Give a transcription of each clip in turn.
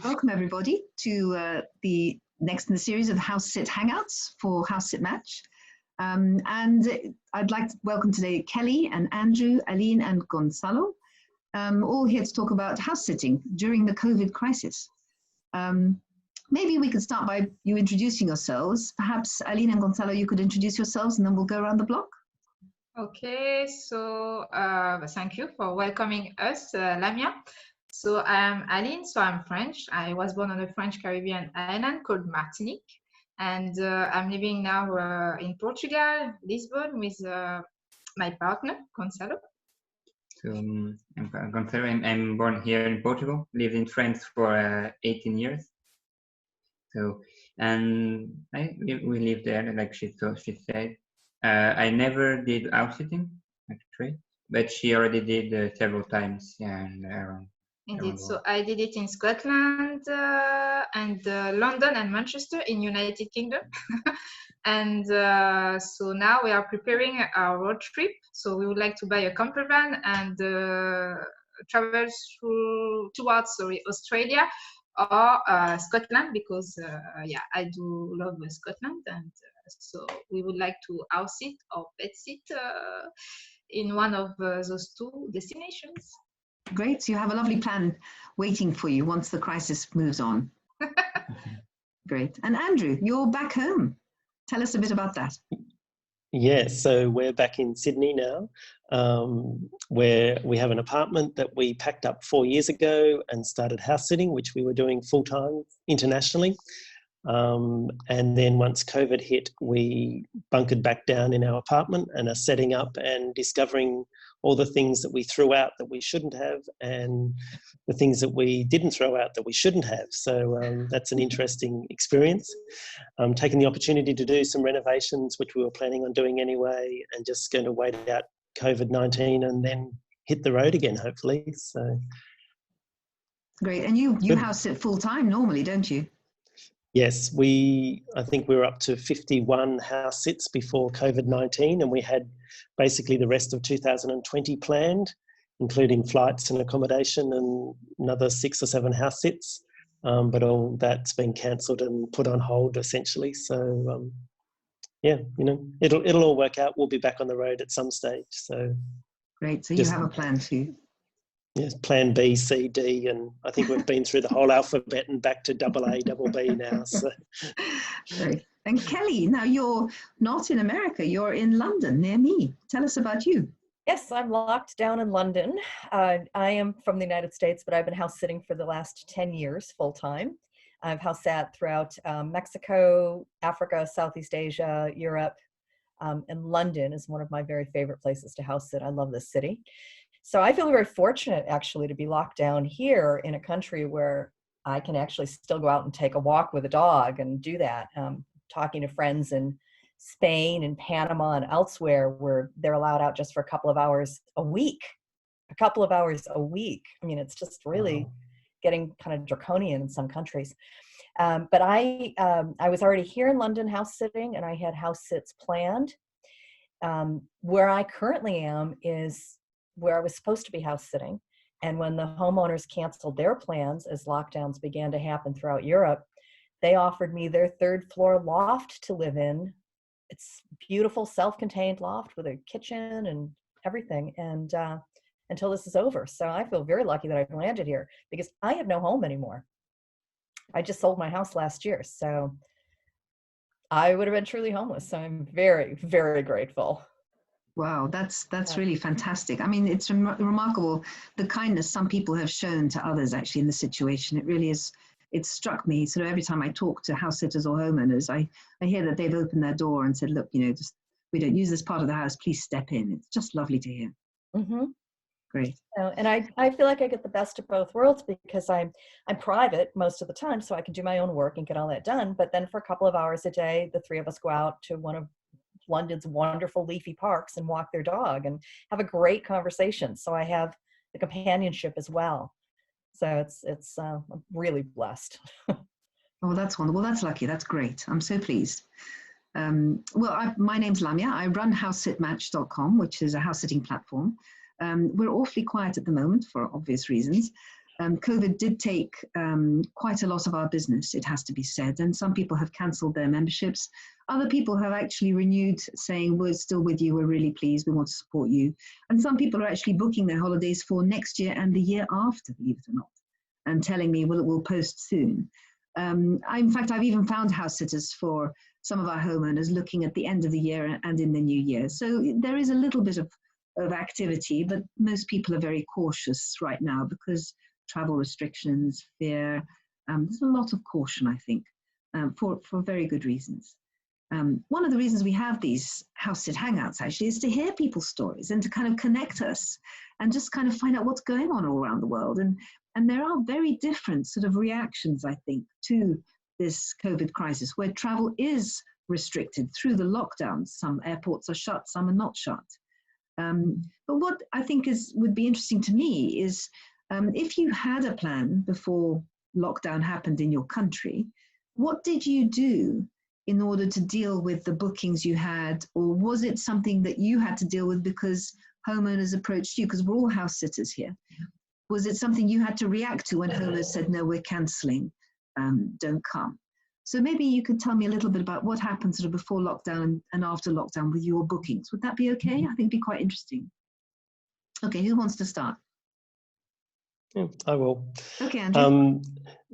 Welcome everybody to the next in the series of HouseSit Hangouts for HouseSit Match. And I'd like to welcome today Kelly and Andrew, Aline and Gonzalo, all here to talk about house sitting during the COVID crisis. Maybe we could start by you introducing yourselves. Perhaps Aline and Gonzalo, you could introduce yourselves and then we'll go around the block. Okay, so thank you for welcoming us, Lamia. So I'm Aline, so I'm French. I was born on a French Caribbean island called Martinique. And I'm living now in Portugal, Lisbon, with my partner, Gonzalo. So I'm Gonzalo. I'm born here in Portugal, lived in France for 18 years. So, and we live there, like she said. I never did house sitting, actually, but she already did several times. Yeah, and Indeed. So I did it in Scotland and London and Manchester in United Kingdom. And so now we are preparing our road trip. So we would like to buy a camper van and travel towards Australia or Scotland, because yeah, I do love Scotland, and so we would like to house sit or pet sit in one of those two destinations. Great, so you have a lovely plan waiting for you once the crisis moves on. Great. And Andrew, you're back home. Tell us a bit about that. Yeah, so we're back in Sydney now, where we have an apartment that we packed up 4 years ago and started house sitting, which we were doing full-time internationally. And then once COVID hit, we bunkered back down in our apartment and are setting up and discovering all the things that we threw out that we shouldn't have, and the things that we didn't throw out that we shouldn't have. So that's an interesting experience. Taking the opportunity to do some renovations, which we were planning on doing anyway, and just going to wait out COVID-19 and then hit the road again, hopefully. So great. And you house sit full time normally, don't you? Yes, I think we were up to 51 house sits before COVID-19, and we had basically the rest of 2020 planned, including flights and accommodation and another 6 or 7 house sits. But all that's been cancelled and put on hold essentially. So yeah, you know, it'll all work out. We'll be back on the road at some stage. So great. So you have a plan too. Yes, plan B, C, D, and I think we've been through the whole alphabet and back to AA, double B now. So. Great. And Kelly, now you're not in America, you're in London near me. Tell us about you. Yes, I'm locked down in London. I am from the United States, but I've been house sitting for the last 10 years full time. I've house sat throughout Mexico, Africa, Southeast Asia, Europe, and London is one of my very favorite places to house sit. I love this city. So I feel very fortunate actually to be locked down here in a country where I can actually still go out and take a walk with a dog and do that. Talking to friends in Spain and Panama and elsewhere where they're allowed out just for a couple of hours a week. I mean, it's just really getting kind of draconian in some countries. But I was already here in London house sitting, and I had house sits planned. Where I currently am is where I was supposed to be house sitting. And when the homeowners canceled their plans as lockdowns began to happen throughout Europe, they offered me their 3rd floor loft to live in. It's beautiful self-contained loft with a kitchen and everything. And until this is over. So I feel very lucky that I've landed here because I have no home anymore. I just sold my house last year. So I would have been truly homeless. So I'm very, very grateful. Wow, that's really fantastic. I mean, it's remarkable the kindness some people have shown to others actually in the situation. It really is. It struck me sort of every time I talk to house sitters or homeowners, I hear that they've opened their door and said, look, you know, just we don't use this part of the house, please step in. It's just lovely to hear. Mm-hmm. Great. And I feel like I get the best of both worlds because I'm private most of the time, so I can do my own work and get all that done. But then for a couple of hours a day, the 3 of us go out to one of London's wonderful leafy parks and walk their dog and have a great conversation. So I have the companionship as well. So it's I'm really blessed. Oh, that's wonderful. That's lucky. That's great. I'm so pleased. My name's Lamia. I run housesitmatch.com, which is a house sitting platform. We're awfully quiet at the moment for obvious reasons. COVID did take quite a lot of our business, it has to be said, and some people have cancelled their memberships. Other people have actually renewed, saying, we're still with you, we're really pleased, we want to support you. And some people are actually booking their holidays for next year and the year after, believe it or not, and telling me, well, it will post soon. In fact, I've even found house sitters for some of our homeowners looking at the end of the year and in the new year. So there is a little bit of activity, but most people are very cautious right now because travel restrictions, fear, there's a lot of caution, I think, for very good reasons. One of the reasons we have these HouseSit Hangouts actually is to hear people's stories and to kind of connect us and just kind of find out what's going on all around the world. And there are very different sort of reactions, I think, to this COVID crisis, where travel is restricted through the lockdowns. Some airports are shut, some are not shut. But what I think would be interesting to me is if you had a plan before lockdown happened in your country, what did you do in order to deal with the bookings you had? Or was it something that you had to deal with because homeowners approached you? Because we're all house sitters here. Was it something you had to react to when homeowners said, no, we're cancelling, don't come? So maybe you could tell me a little bit about what happened sort of before lockdown and after lockdown with your bookings. Would that be okay? I think it'd be quite interesting. Okay, who wants to start? Yeah, I will. Okay, Andrew.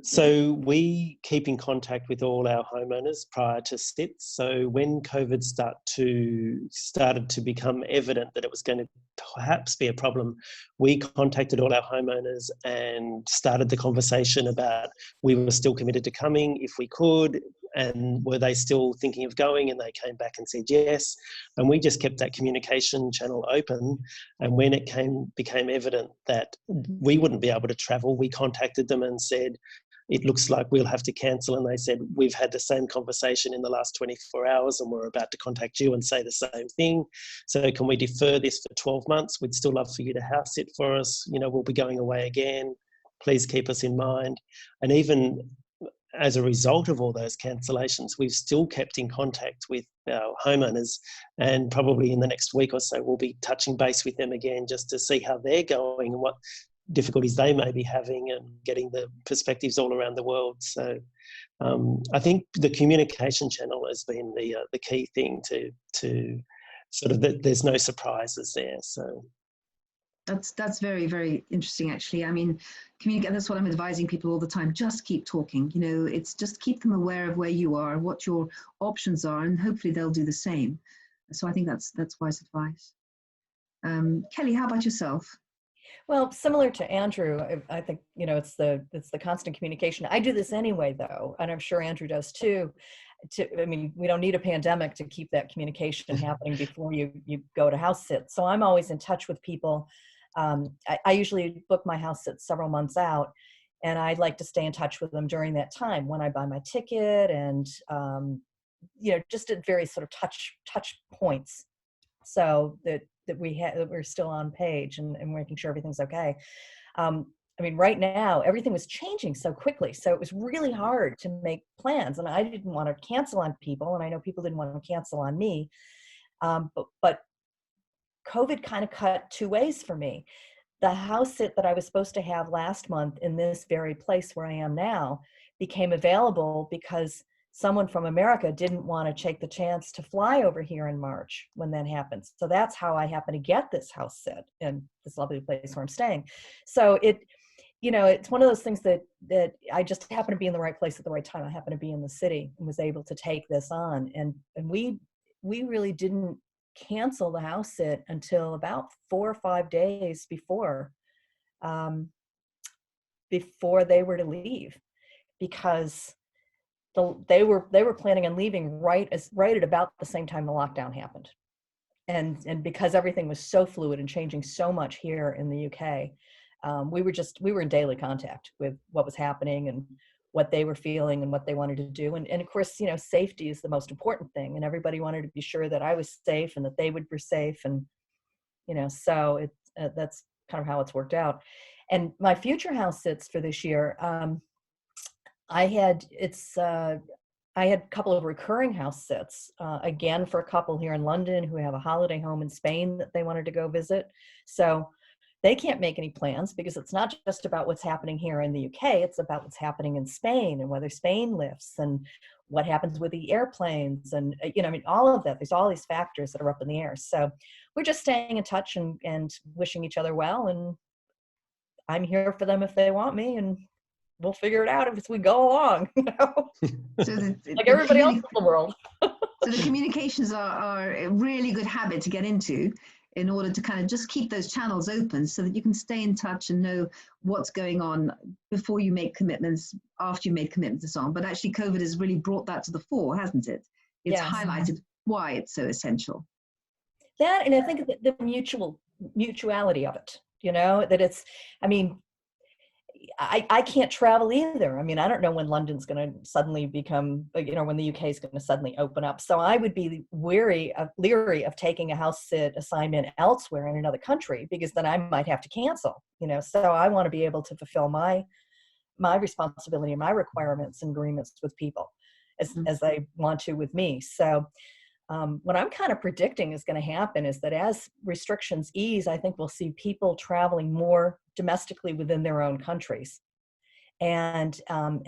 So we keep in contact with all our homeowners prior to SITs. So when COVID started to become evident that it was going to perhaps be a problem, we contacted all our homeowners and started the conversation about we were still committed to coming if we could, and were they still thinking of going, and they came back and said yes. And we just kept that communication channel open. And when it became evident that we wouldn't be able to travel, we contacted them and said, it looks like we'll have to cancel. And they said, we've had the same conversation in the last 24 hours and we're about to contact you and say the same thing. So can we defer this for 12 months? We'd still love for you to house sit for us. You know, we'll be going away again. Please keep us in mind. And even as a result of all those cancellations, we've still kept in contact with our homeowners, and probably in the next week or so, we'll be touching base with them again just to see how they're going and what difficulties they may be having, and getting the perspectives all around the world. So I think the communication channel has been the key thing to sort of that there's no surprises there. So that's very, very interesting, actually. I mean, that's what I'm advising people all the time. Just keep talking. You know, it's just keep them aware of where you are, what your options are, and hopefully they'll do the same. So I think that's wise advice. Kelly, how about yourself? Well, similar to Andrew, I think, you know, it's the constant communication. I do this anyway, though, and I'm sure Andrew does too. I mean, we don't need a pandemic to keep that communication happening before you go to house sit. So I'm always in touch with people. I usually book my house sit several months out, and I'd like to stay in touch with them during that time when I buy my ticket, and you know, just at various sort of touch points, so that we're still on page and making sure everything's okay. I mean, right now, everything was changing so quickly. So it was really hard to make plans. And I didn't want to cancel on people. And I know people didn't want to cancel on me. But COVID kind of cut two ways for me. The house sit that I was supposed to have last month in this very place where I am now became available because someone from America didn't want to take the chance to fly over here in March when that happens. So that's how I happen to get this house sit in this lovely place where I'm staying. So you know, it's one of those things that I just happen to be in the right place at the right time. I happen to be in the city and was able to take this on. And we really didn't cancel the house sit until about 4 or 5 days before they were to leave, because they were planning on leaving right at about the same time the lockdown happened. And because everything was so fluid and changing so much here in the UK, we were in daily contact with what was happening and what they were feeling and what they wanted to do. And of course, you know, safety is the most important thing. And everybody wanted to be sure that I was safe and that they would be safe. And, you know, so that's kind of how it's worked out. And my future house sits for this year, I had a couple of recurring house sits, again, for a couple here in London who have a holiday home in Spain that they wanted to go visit. So they can't make any plans because it's not just about what's happening here in the UK, it's about what's happening in Spain and whether Spain lifts and what happens with the airplanes and, you know, I mean, all of that. There's all these factors that are up in the air. So we're just staying in touch and wishing each other well. And I'm here for them if they want me, and we'll figure it out as we go along, you know? So like everybody else in the world. So the communications are a really good habit to get into in order to kind of just keep those channels open so that you can stay in touch and know what's going on before you make commitments, after you made commitments and so on. But actually COVID has really brought that to the fore, hasn't it? It's highlighted why it's so essential. That, and I think the mutuality of it, you know, that it's, I mean, I can't travel either. I mean, I don't know when London's going to suddenly become, you know, when the UK is going to suddenly open up. So I would be leery of taking a house sit assignment elsewhere in another country, because then I might have to cancel, you know. So I want to be able to fulfill my responsibility and my requirements and agreements with people as they want to with me. So what I'm kind of predicting is going to happen is that as restrictions ease, I think we'll see people traveling more domestically within their own countries. And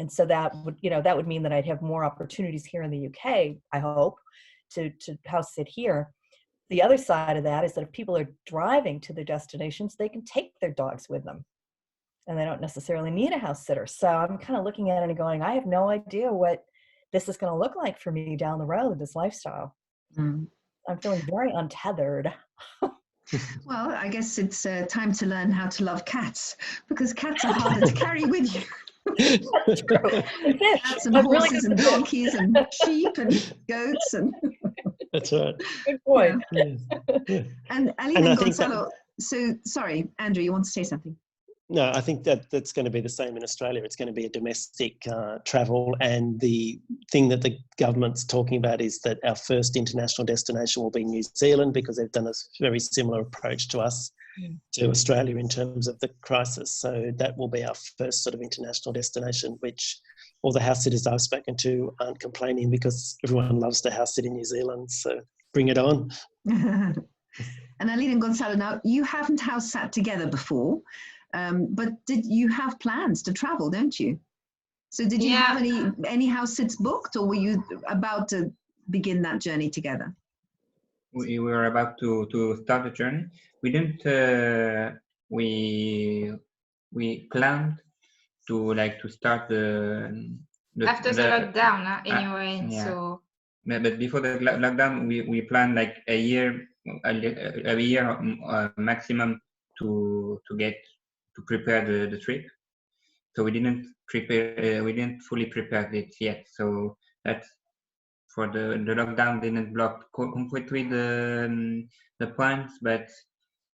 so that would, you know, that would mean that I'd have more opportunities here in the UK, I hope, to house sit here. The other side of that is that if people are driving to their destinations, they can take their dogs with them, and they don't necessarily need a house sitter. So I'm kind of looking at it and going, I have no idea what this is going to look like for me down the road, this lifestyle. I'm feeling very untethered. Well, I guess it's time to learn how to love cats, because cats are harder to carry with you. That's true. Cats and horses and donkeys and sheep and goats and. That's right. Good point. Yeah. And Aline and Gonzalo. So sorry, Andrew, you want to say something? No, I think that's going to be the same in Australia. It's going to be a domestic travel, and the thing that the government's talking about is that our first international destination will be New Zealand, because they've done a very similar approach to us, to Australia in terms of the crisis. So that will be our first sort of international destination, which all the house sitters I've spoken to aren't complaining, because everyone loves to house sit in New Zealand. So bring it on. And Aline and Gonzalo, now you haven't house sat together before. But did you have plans to travel, don't you? So did you have any house sits booked, or were you about to begin that journey together? We were about to start the journey. We didn't. We planned to start the after the lockdown anyway. Yeah. So. But before the lockdown, we planned like a year maximum to prepare the trip. So we didn't fully prepare it yet. So that's for the lockdown didn't block completely the plans, but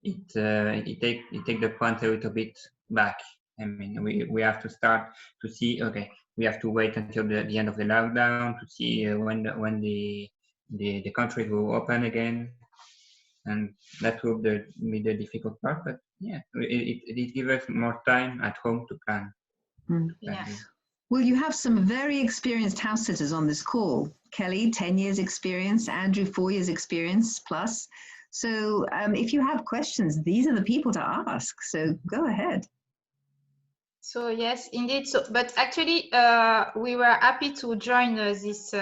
it take the plans a little bit back. I mean, we have to start to see. Okay, we have to wait until the end of the lockdown to see when the country will open again. And that will be the difficult part, but yeah, it gives us more time at home to plan. Yeah. Well, you have some very experienced house sitters on this call. Kelly, 10 years experience, Andrew, 4 years experience plus. So if you have questions, these are the people to ask. So go ahead. So yes, indeed. So, but actually, we were happy to join this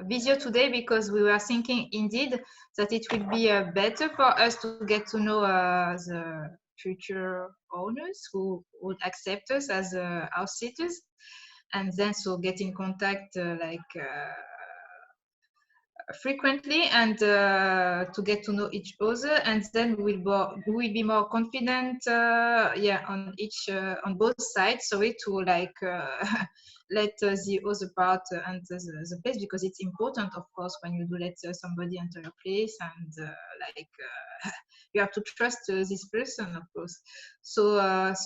video today, because we were thinking indeed that it would be better for us to get to know the future owners who would accept us as house sitters, and then so get in contact frequently, and to get to know each other, and then we'll be more confident on both sides, to let the other part enter the place, because it's important, of course, when you do let somebody enter your place, and you have to trust this person, of course. So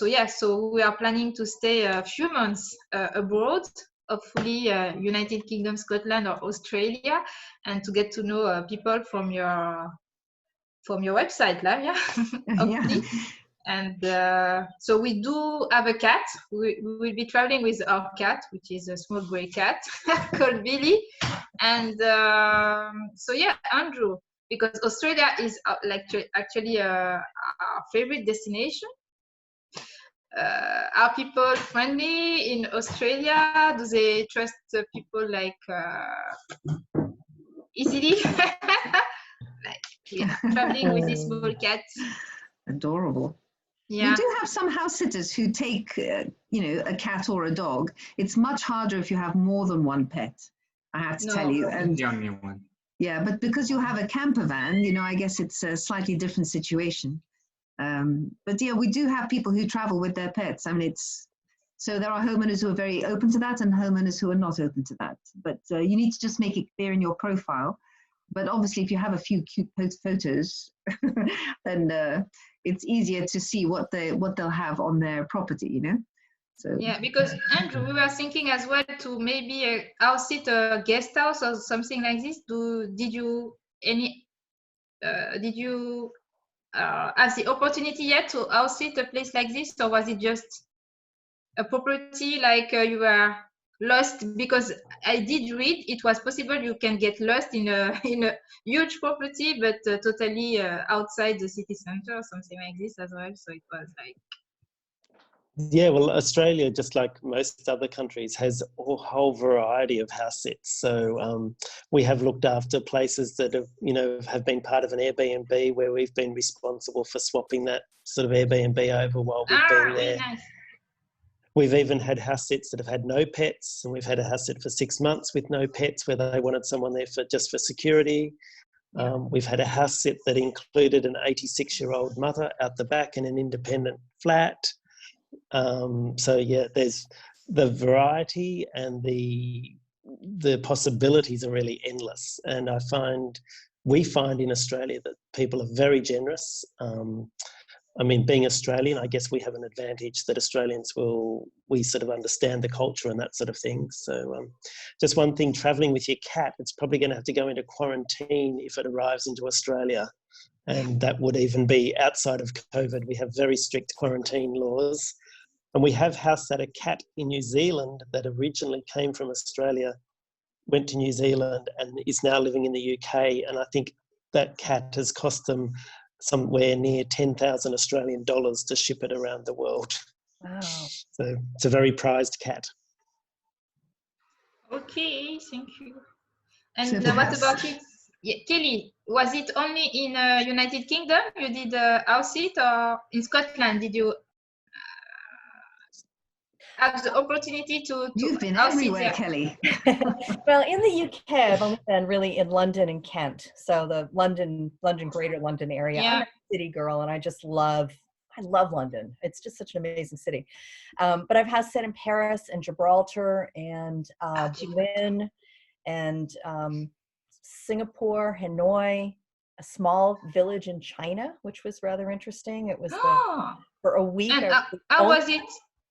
we are planning to stay a few months abroad, hopefully United Kingdom, Scotland, or Australia, and to get to know people from your website, Lamia. Hopefully. And so we do have a cat. We will be traveling with our cat, which is a small gray cat called Billy. And so yeah, Andrew, because Australia is actually our favorite destination. Are people friendly in Australia? Do they trust people like easily? Like traveling with this small cat. Adorable. Yeah. We do have some house sitters who take, a cat or a dog. It's much harder if you have more than one pet, I have to tell you. And the only one. yeah, but because you have a camper van, I guess it's a slightly different situation. But yeah, we do have people who travel with their pets. I mean, so there are homeowners who are very open to that and homeowners who are not open to that. But you need to just make it clear in your profile. But obviously, if you have a few cute photos, then it's easier to see what they'll have on their property, So yeah, because Andrew, we were thinking as well to maybe house sit a guest house or something like this. Did you have the opportunity yet to house sit a place like this, or was it just a property like you were lost? Because I did read it was possible you can get lost in a huge property, but totally outside the city center or something like this as well. So it was like. Yeah, well, Australia, just like most other countries, has a whole variety of house sits. So we have looked after places that have been part of an Airbnb where we've been responsible for swapping that sort of Airbnb over while we've been there. Really nice. We've even had house sits that have had no pets, and we've had a house sit for 6 months with no pets where they wanted someone there just for security. We've had a house sit that included an 86-year-old mother out the back in an independent flat. So yeah, there's the variety and the possibilities are really endless. And we find in Australia that people are very generous. I mean, being Australian, I guess we have an advantage that Australians we sort of understand the culture and that sort of thing. So just one thing, traveling with your cat, it's probably going to have to go into quarantine if it arrives into Australia. And that would even be outside of COVID. We have very strict quarantine laws. And we have house sat a cat in New Zealand that originally came from Australia, went to New Zealand and is now living in the UK. And I think that cat has cost them somewhere near 10,000 Australian dollars to ship it around the world. Wow. So it's a very prized cat. Okay, thank you. And So what about it? Yeah, Kelly, was it only in United Kingdom you did house sit, or in Scotland did you have the opportunity to you've been house sit everywhere, there? Kelly. Well, in the UK, I've only been really in London and Kent. So the Greater London area. Yeah. I'm a city girl, and I love London. It's just such an amazing city. But I've house sat in Paris and Gibraltar and Berlin and Singapore, Hanoi, a small village in China, which was rather interesting. It was for a week. And how was it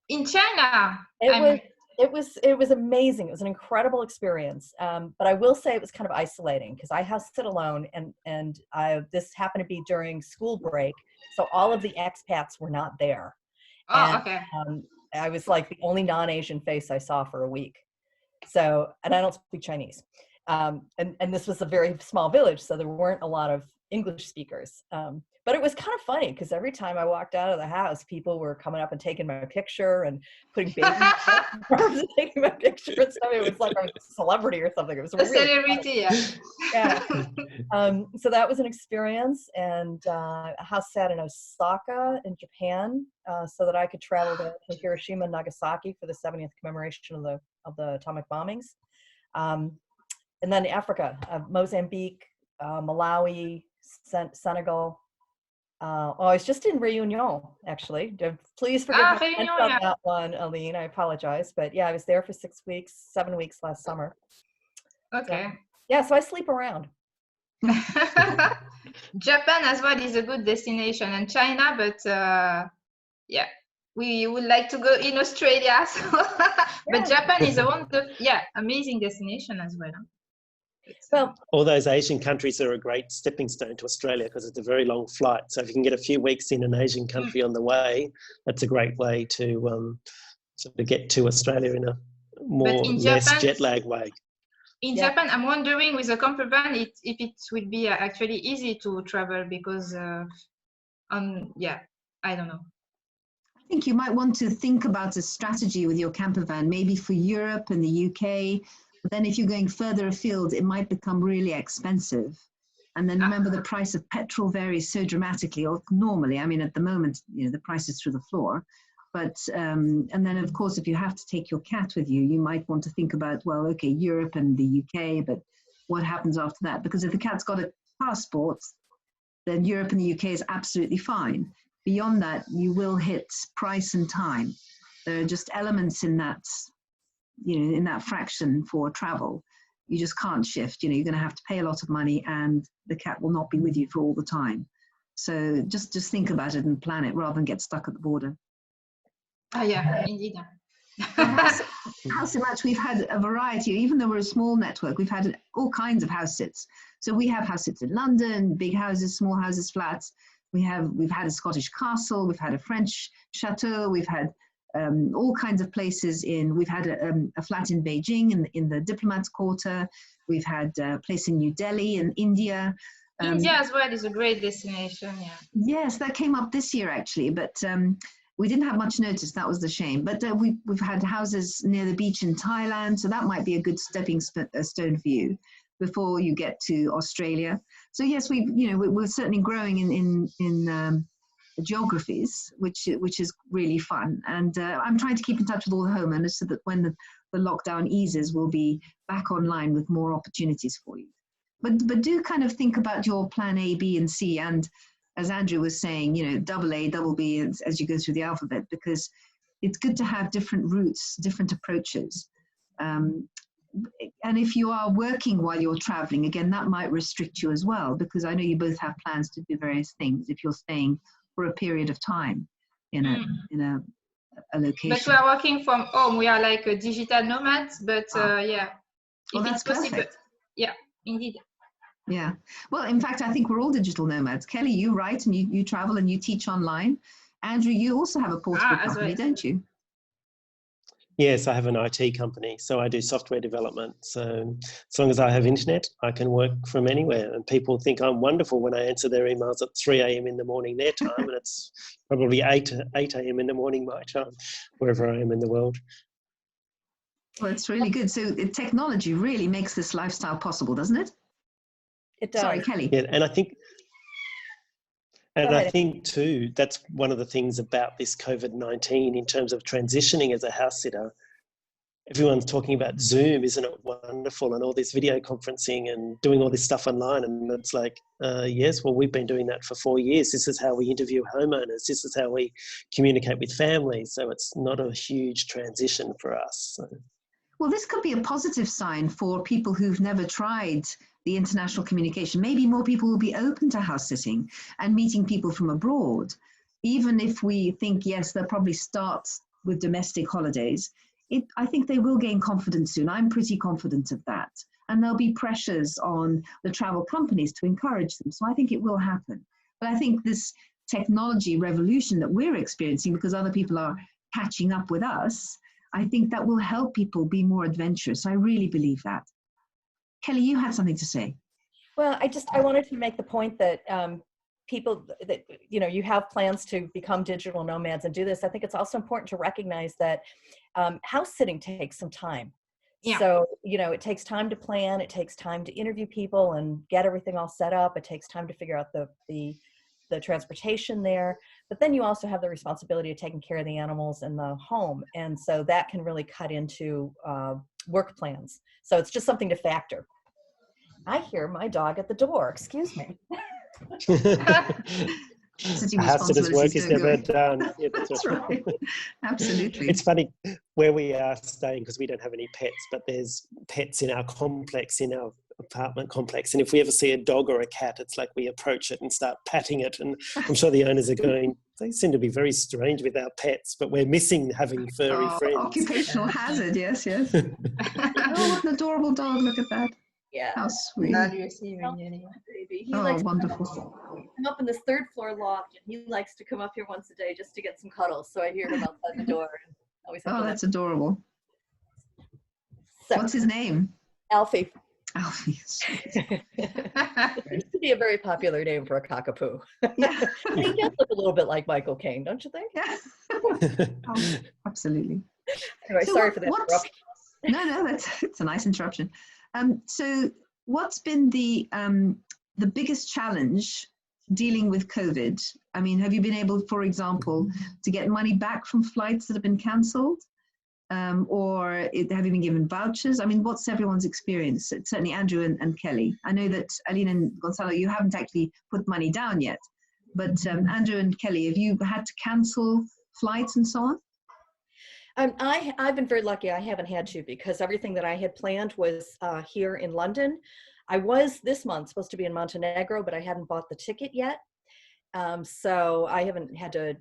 in China? It was amazing. It was an incredible experience. But I will say it was kind of isolating because I house sit alone, and this happened to be during school break, so all of the expats were not there. Okay. I was like the only non-Asian face I saw for a week. So, and I don't speak Chinese. And this was a very small village, so there weren't a lot of English speakers. But it was kind of funny because every time I walked out of the house, people were coming up and taking my picture and putting baby arms and taking my picture and stuff. It was like I was a celebrity or something. It was A really celebrity, yeah. So that was an experience, and a house sat in Osaka in Japan, so that I could travel to Hiroshima and Nagasaki for the 70th commemoration of the atomic bombings. And then Africa, Mozambique, Malawi, Senegal. I was just in Réunion, actually. Please forgive me on that one, Aline. I apologize. But yeah, I was there for 7 weeks last summer. Okay. So I sleep around. Japan as well is a good destination, and China, but yeah, we would like to go in Australia. So but Japan is a wonderful, amazing destination as well. Well, all those Asian countries are a great stepping stone to Australia because it's a very long flight. So if you can get a few weeks in an Asian country on the way, that's a great way to sort of get to Australia in a less jet lag way. In Yeah. Japan, I'm wondering with a camper van if it would be actually easy to travel because, yeah, I don't know. I think you might want to think about a strategy with your camper van, maybe for Europe and the UK. But then if you're going further afield, it might become really expensive. And then remember, the price of petrol varies so dramatically, or normally, I mean, at the moment, you know, the price is through the floor. But, and then of course, if you have to take your cat with you, you might want to think about, well, okay, Europe and the UK, but what happens after that? Because if the cat's got a passport, then Europe and the UK is absolutely fine. Beyond that, you will hit price and time. There are just elements in that, you know, in that fraction for travel. You just can't shift. You know, you're going to have to pay a lot of money, and the cat will not be with you for all the time. So just think about it and plan it rather than get stuck at the border. Ah, yeah, indeed. HouseSit Match, we've had a variety. Even though we're a small network, we've had all kinds of house sits. So we have house sits in London, big houses, small houses, flats. We've had a Scottish castle. We've had a French chateau. We've had all kinds of places we've had a flat in Beijing in the Diplomats Quarter. We've had a place in New Delhi in India. India as well is a great destination, yeah. Yes, that came up this year actually, but we didn't have much notice. That was the shame. But we've had houses near the beach in Thailand, so that might be a good stepping stone for you before you get to Australia. So yes, we're certainly growing in geographies, which is really fun. And I'm trying to keep in touch with all the homeowners so that when the lockdown eases, we'll be back online with more opportunities for you. But do kind of think about your plan A, B, and C, and as Andrew was saying, you know, double A, double B as you go through the alphabet, because it's good to have different routes, different approaches. And if you are working while you're traveling, again, that might restrict you as well, because I know you both have plans to do various things if you're staying for a period of time in a location. But we are working from home. We are like digital nomads, but yeah, well, if it's that's possible. perfect. Yeah, indeed. Yeah. Well, in fact, I think we're all digital nomads. Kelly, you write and you travel and you teach online. Andrew, you also have a portable company, well. don't you? Yes, I have an IT company, so I do software development. So as long as I have internet, I can work from anywhere. And people think I'm wonderful when I answer their emails at 3 a.m. in the morning their time, and it's probably 8 a.m. in the morning my time, wherever I am in the world. Well, it's really good. So technology really makes this lifestyle possible, doesn't it? It does. Sorry, Kelly. Yeah, and I think too, that's one of the things about this COVID-19 in terms of transitioning as a house sitter. Everyone's talking about Zoom, isn't it wonderful? And all this video conferencing and doing all this stuff online. And it's like, yes, well, we've been doing that for 4 years. This is how we interview homeowners. This is how we communicate with families. So it's not a huge transition for us. So. Well, this could be a positive sign for people who've never tried the international communication. Maybe more people will be open to house sitting and meeting people from abroad. Even if we think, yes, they'll probably start with domestic holidays, I think they will gain confidence soon. I'm pretty confident of that. And there'll be pressures on the travel companies to encourage them. So I think it will happen. But I think this technology revolution that we're experiencing, because other people are catching up with us, I think that will help people be more adventurous. I really believe that. Kelly, you had something to say. Well, I wanted to make the point that people that, you know, you have plans to become digital nomads and do this. I think it's also important to recognize that house sitting takes some time. Yeah. So, you know, it takes time to plan. It takes time to interview people and get everything all set up. It takes time to figure out the transportation there. But then you also have the responsibility of taking care of the animals in the home. And so that can really cut into work plans. So it's just something to factor. I hear my dog at the door. Excuse me. House sitter's work is never done. Yeah, that's right. Absolutely. It's funny where we are staying because we don't have any pets, but there's pets in our complex, in our apartment complex. And if we ever see a dog or a cat, it's like we approach it and start patting it. And I'm sure the owners are going, they seem to be very strange with our pets, but we're missing having furry friends. Occupational hazard, yes. Oh, what an adorable dog. Look at that. Yeah. How sweet. He likes wonderful. I'm up in this 3rd floor loft, and he likes to come up here once a day just to get some cuddles. So I hear him outside the door. And always that's adorable. So, what's his name? Alfie. Alfie. It used to be a very popular name for a cockapoo. Yeah. And he does look a little bit like Michael Caine, don't you think? Yeah. Oh, absolutely. Anyway, So sorry for that interruption. No, it's a nice interruption. So what's been the biggest challenge dealing with COVID? I mean, have you been able, for example, to get money back from flights that have been cancelled? Or have you been given vouchers? I mean, what's everyone's experience? It's certainly Andrew and Kelly. I know that Aline and Gonzalo, you haven't actually put money down yet, but Andrew and Kelly, have you had to cancel flights and so on? I've been very lucky. I haven't had to, because everything that I had planned was here in London. I was this month supposed to be in Montenegro, but I hadn't bought the ticket yet. So I haven't had to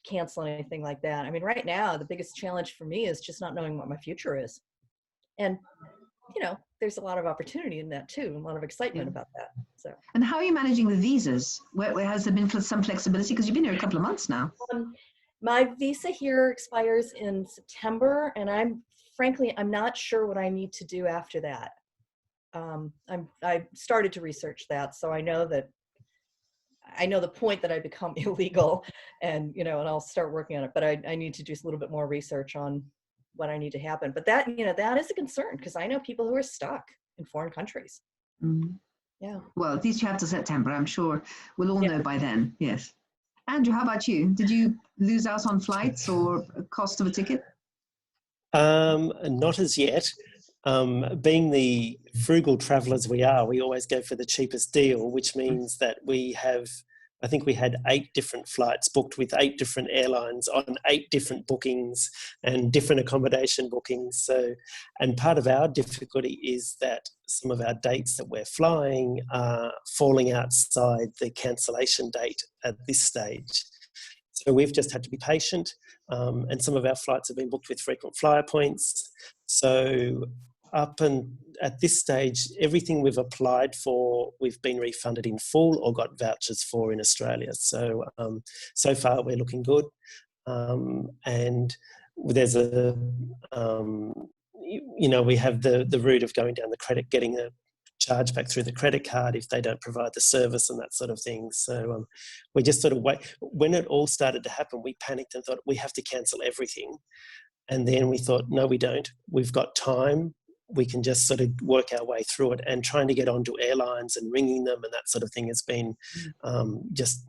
cancel anything like that. I mean, right now, the biggest challenge for me is just not knowing what my future is. And, you know, there's a lot of opportunity in that too, a lot of excitement about that. So. And how are you managing the visas? Where has there been some flexibility? Because you've been here a couple of months now. My visa here expires in September, and I'm not sure what I need to do after that. I started to research that, so I know the point that I become illegal, and and I'll start working on it. But I need to do a little bit more research on what I need to happen. But that that is a concern, because I know people who are stuck in foreign countries. Mm-hmm. Yeah. Well, at least you have to September. I'm sure we'll all know by then. Yes. Andrew, how about you? Did you lose out on flights or cost of a ticket? Not as yet. Being the frugal travellers we are, we always go for the cheapest deal, which means that I think we had 8 different flights booked with 8 different airlines on 8 different bookings and different accommodation bookings. So, and part of our difficulty is that some of our dates that we're flying are falling outside the cancellation date at this stage. So we've just had to be patient, and some of our flights have been booked with frequent flyer points. So up and at this stage, everything we've applied for, we've been refunded in full or got vouchers for in Australia. So so far we're looking good, and there's a we have the route of going down the credit, getting a charge back through the credit card if they don't provide the service and that sort of thing. So we just sort of wait. When it all started to happen, we panicked and thought we have to cancel everything. And then we thought, no, we don't. We've got time. We can just sort of work our way through it. And trying to get onto airlines and ringing them and that sort of thing has been just,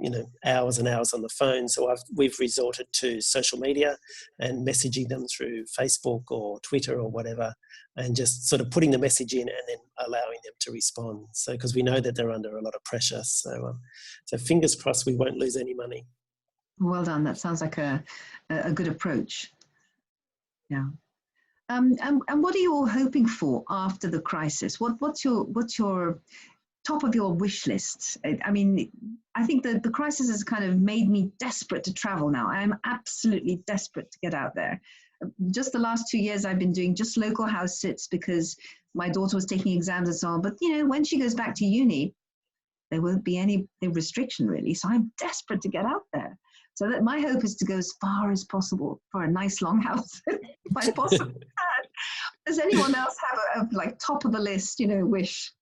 hours and hours on the phone. So we've resorted to social media and messaging them through Facebook or Twitter or whatever, and just sort of putting the message in and then allowing them to respond. So, because we know that they're under a lot of pressure. So, so fingers crossed we won't lose any money. Well done. That sounds like a good approach. Yeah. And what are you all hoping for after the crisis? What's your top of your wish list? I mean, I think that the crisis has kind of made me desperate to travel now. I'm absolutely desperate to get out there. Just the last 2 years, I've been doing just local house sits because my daughter was taking exams and so on. But, when she goes back to uni, there won't be any restriction really. So I'm desperate to get out there. So that my hope is to go as far as possible for a nice long house, if I possibly can. Does anyone else have a like top of the list, wish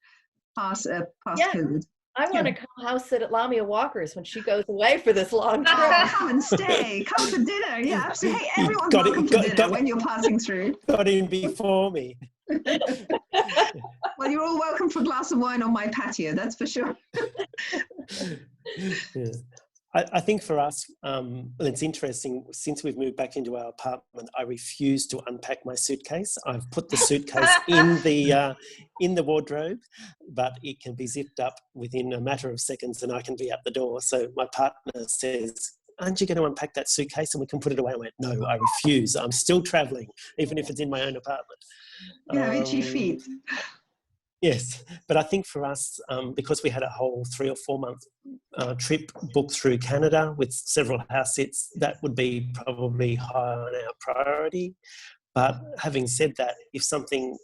past COVID? I want to come house sit at Lamia Walker's when she goes away for this long trip. Oh, come and stay. Come for dinner. Yeah, absolutely. Hey, everyone's welcome to dinner when you're passing through. Got in before me. Well, you're all welcome for a glass of wine on my patio, that's for sure. Yeah. I think for us, it's interesting, since we've moved back into our apartment, I refuse to unpack my suitcase. I've put the suitcase in the wardrobe, but it can be zipped up within a matter of seconds and I can be out the door. So my partner says, aren't you going to unpack that suitcase and we can put it away? I went, no, I refuse. I'm still travelling, even if it's in my own apartment. You have itchy feet. Yes, but I think for us, because we had a whole 3 or 4 month trip booked through Canada with several house sits, that would be probably high on our priority. But having said that, if something,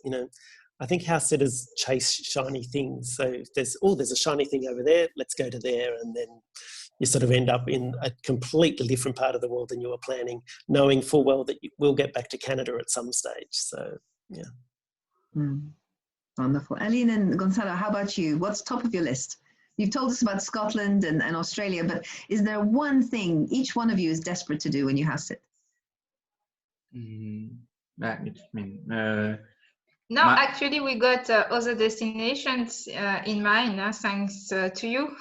I think house sitters chase shiny things. So if there's a shiny thing over there, let's go to there. And then you sort of end up in a completely different part of the world than you were planning, knowing full well that you will get back to Canada at some stage. So, yeah. Mm. Wonderful. Aline and Gonzalo, how about you? What's top of your list? You've told us about Scotland and Australia, but is there one thing each one of you is desperate to do when you house sit? No, actually, we got other destinations in mind, thanks to you.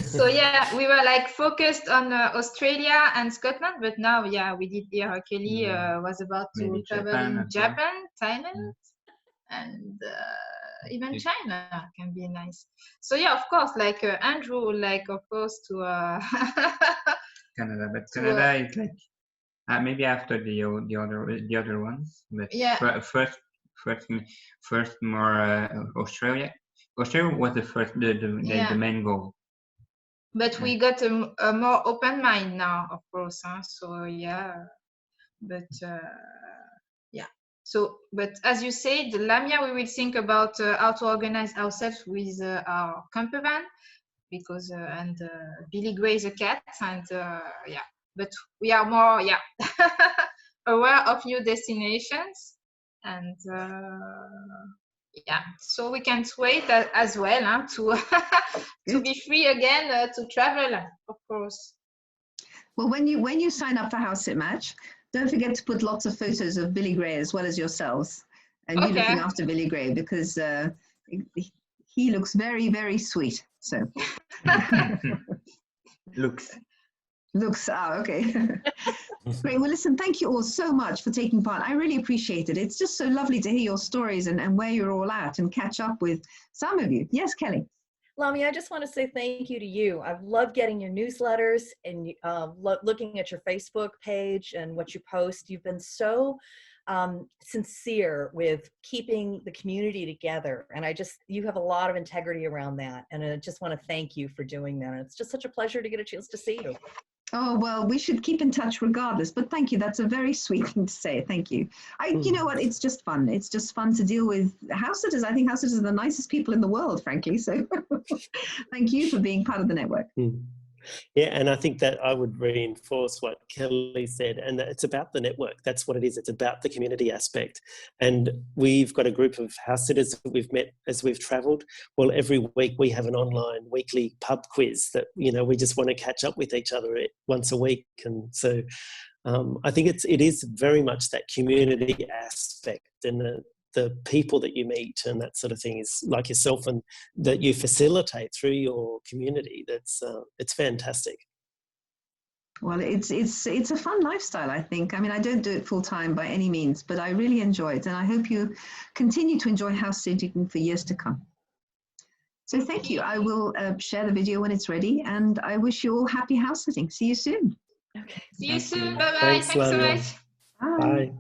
So yeah, we were like focused on Australia and Scotland, but now, yeah, we did hear Kelly was about to Maybe travel in Japan, Thailand, and even China can be nice. So yeah, of course, like Andrew would like, of course, to Canada, but Canada is like maybe after the other ones, but yeah. First more Australia. Australia was the first, the main goal. But we got a more open mind now, of course. So yeah, but yeah. So, but as you said, Lamia, we will think about how to organize ourselves with our camper van, because and Billy Gray is a cat, and yeah. But we are more aware of new destinations, and yeah, so we can't wait as well to to be free again to travel, of course. Well, when you sign up for HouseSit Match, don't forget to put lots of photos of Billy Gray as well as yourselves, and you looking after Billy Gray, because he looks very, very sweet. So looks. Okay. Great. Well, listen, thank you all so much for taking part. I really appreciate it. It's just so lovely to hear your stories and where you're all at and catch up with some of you. Yes, Kelly. Lamia, I just want to say thank you to you. I've loved getting your newsletters and looking at your Facebook page and what you post. You've been so sincere with keeping the community together. And you have a lot of integrity around that. And I just want to thank you for doing that. And it's just such a pleasure to get a chance to see you. Oh, well, we should keep in touch regardless, but thank you. That's a very sweet thing to say. Thank you. You know what? It's just fun. It's just fun to deal with house sitters. I think house sitters are the nicest people in the world, frankly. So thank you for being part of the network. Yeah, and I think that I would reinforce what Kelly said, and it's about the network. That's what it is. It's about the community aspect. And we've got a group of house sitters that we've met as we've travelled. Well, every week we have an online weekly pub quiz that, we just want to catch up with each other once a week. And so I think it is very much that community aspect, and the people that you meet and that sort of thing is like yourself, and that you facilitate through your community. It's fantastic. Well, it's a fun lifestyle, I think. I mean, I don't do it full time by any means, but I really enjoy it, and I hope you continue to enjoy house sitting for years to come. So thank you. I will share the video when it's ready, and I wish you all happy house sitting. See you soon. Okay. See you soon. Bye bye. Thanks Thanks so much. Bye. Bye.